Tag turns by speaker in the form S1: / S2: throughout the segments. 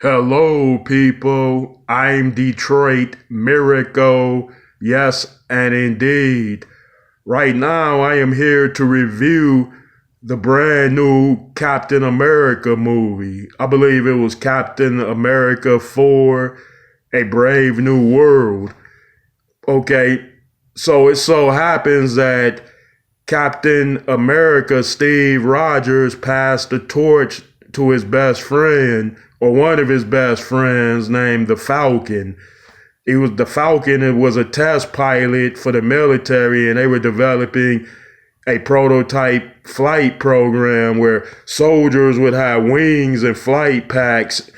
S1: Hello, people. I'm Detroit Miracle. Yes, and indeed. Right now, I am here to review the brand new Captain America movie. I believe it was Captain America 4 A Brave New World. Okay, so it so happens that Captain America Steve Rogers passed the torch to his best friend, or one of his best friends, named the Falcon. He was the Falcon. It was a test pilot for the military, and they were developing a prototype flight program where soldiers would have wings and flight packs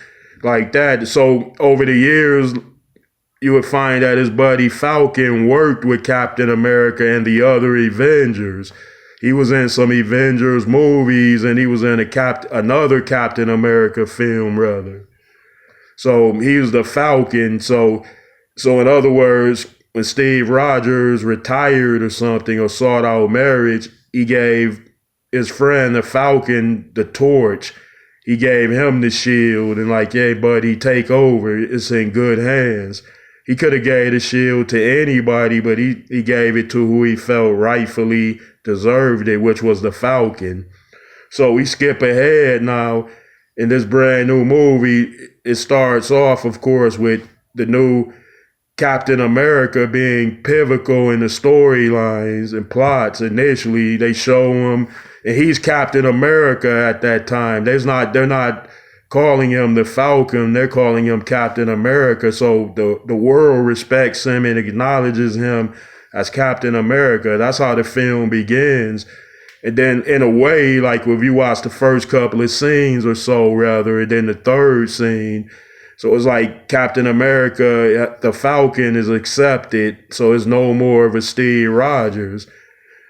S1: like that. So over the years, you would find that his buddy Falcon worked with Captain America and the other Avengers. He was in some Avengers movies, and he was in another Captain America film, rather. So he was the Falcon. So in other words, when Steve Rogers retired or something or sought out marriage, he gave his friend the Falcon the torch. He gave him the shield and like, hey, buddy, take over. It's in good hands. He could have gave the shield to anybody, but he gave it to who he felt rightfully deserved it, which was the Falcon. So we skip ahead now in this brand new movie. It starts off, of course, with the new Captain America being pivotal in the storylines and plots. Initially, they show him, and he's Captain America at that time. They're not calling him the Falcon. They're calling him Captain America. So the world respects him and acknowledges him as Captain America. That's how the film begins. And then, in a way, like if you watch the first couple of scenes or so, rather, and then the third scene, so it's like Captain America, the Falcon is accepted, so it's no more of a Steve Rogers.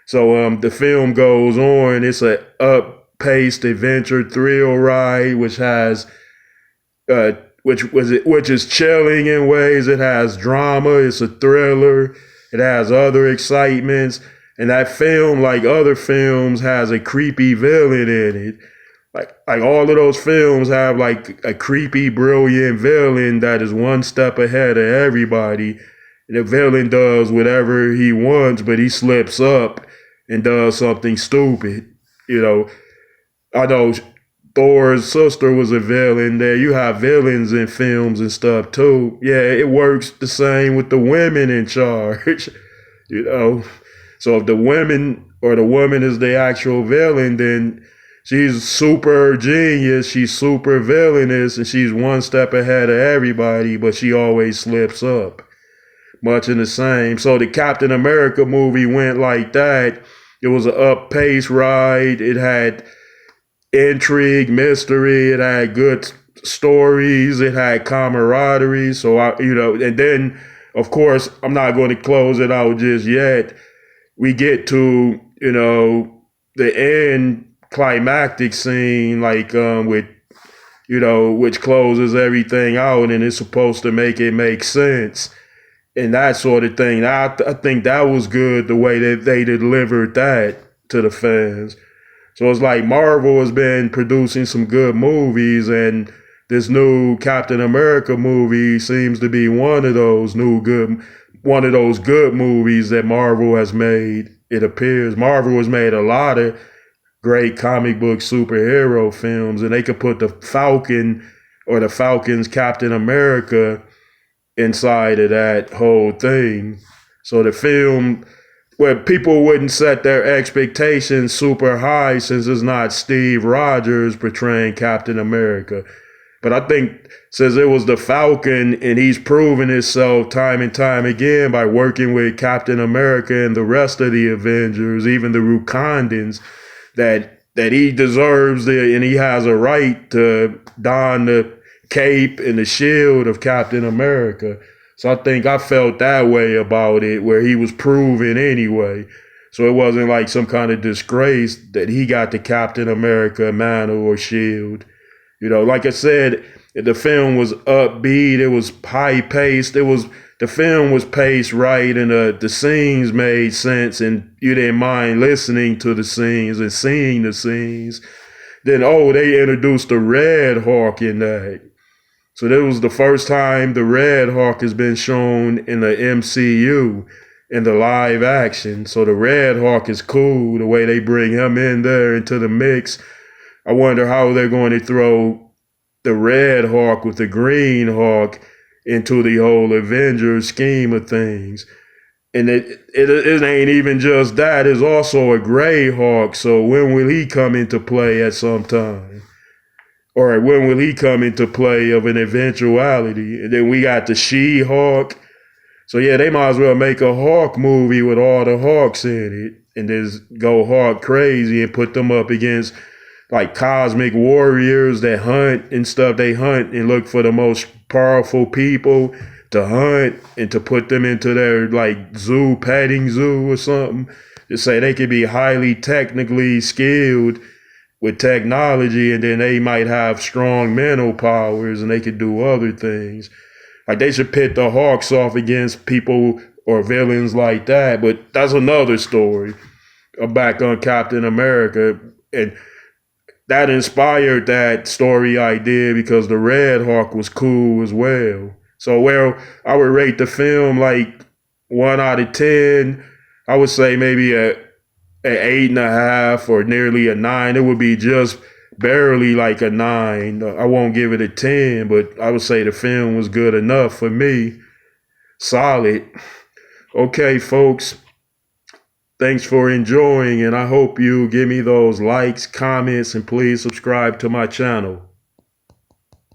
S1: So the film goes on. It's a up-paced adventure thrill ride, which has which is chilling in ways. It has drama. It's a thriller. It has other excitements, and that film, like other films, has a creepy villain in it. Like all of those films have like a creepy, brilliant villain that is one step ahead of everybody. The villain does whatever he wants, but he slips up and does something stupid. You know, I know Thor's sister was a villain there. You have villains in films and stuff too. Yeah, it works the same with the women in charge. you know, so if the women or the woman is the actual villain, then she's super genius, she's super villainous, and she's one step ahead of everybody, but she always slips up. Much in the same. So the Captain America movie went like that. It was an up-paced ride. It had intrigue, mystery. It had good stories. It had camaraderie. So and then of course I'm not going to close it out just yet. We get to the end climactic scene, like with which closes everything out, and it's supposed to make it make sense and that sort of thing. I think that was good the way that they delivered that to the fans. So it's like Marvel has been producing some good movies, and this new Captain America movie seems to be one of those good movies that Marvel has made. It appears Marvel has made a lot of great comic book superhero films, and they could put the Falcon or the Falcon's Captain America inside of that whole thing. So the film, where people wouldn't set their expectations super high since it's not Steve Rogers portraying Captain America. But I think since it was the Falcon, and he's proven himself time and time again by working with Captain America and the rest of the Avengers, even the Wakandans, that he deserves and he has a right to don the cape and the shield of Captain America. So I think I felt that way about it, where he was proven anyway. So it wasn't like some kind of disgrace that he got the Captain America mantle or shield. Like I said, the film was upbeat. It was high paced. The film was paced right, and the scenes made sense, and you didn't mind listening to the scenes and seeing the scenes. Then they introduced the Red Hawk in that. So that was the first time the Red Hawk has been shown in the MCU in the live action. So the Red Hawk is cool, the way they bring him in there into the mix. I wonder how they're going to throw the Red Hawk with the Green Hawk into the whole Avengers scheme of things. And it ain't even just that. It's also a Gray Hawk. So when will he come into play at some time? Or when will he come into play of an eventuality? And then we got the She-Hawk. So yeah, they might as well make a Hawk movie with all the Hawks in it and just go Hawk crazy and put them up against like cosmic warriors that hunt and stuff. They hunt and look for the most powerful people to hunt and to put them into their like petting zoo or something. To say they could be highly technically skilled with technology, and then they might have strong mental powers and they could do other things. Like they should pit the Hawks off against people or villains like that, but that's another story. Back on Captain America, and that inspired that story idea because the Red Hawk was cool as well. So I would rate the film like 1 out of 10. I would say maybe an 8.5 or nearly a 9. It would be just barely like a 9. I won't give it a 10, but I would say the film was good enough for me. Solid. Okay, folks. Thanks for enjoying, and I hope you give me those likes, comments, and please subscribe to my channel.